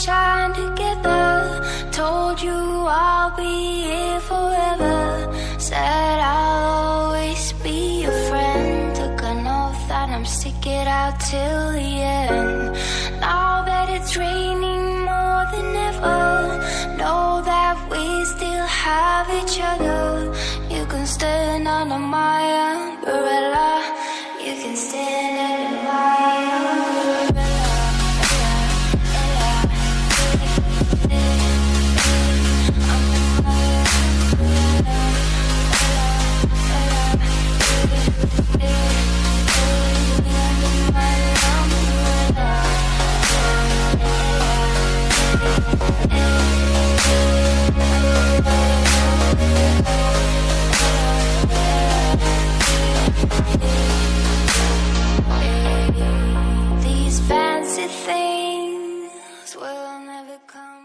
shine together. Told you I'll be here forever. Said I'll always be your friend. Took an oath that I'm stick it out till the end. Now that it's raining more than ever, know that we still have each other. You can stand under my umbrella. You can stand under my umbrella. These fancy things will never come.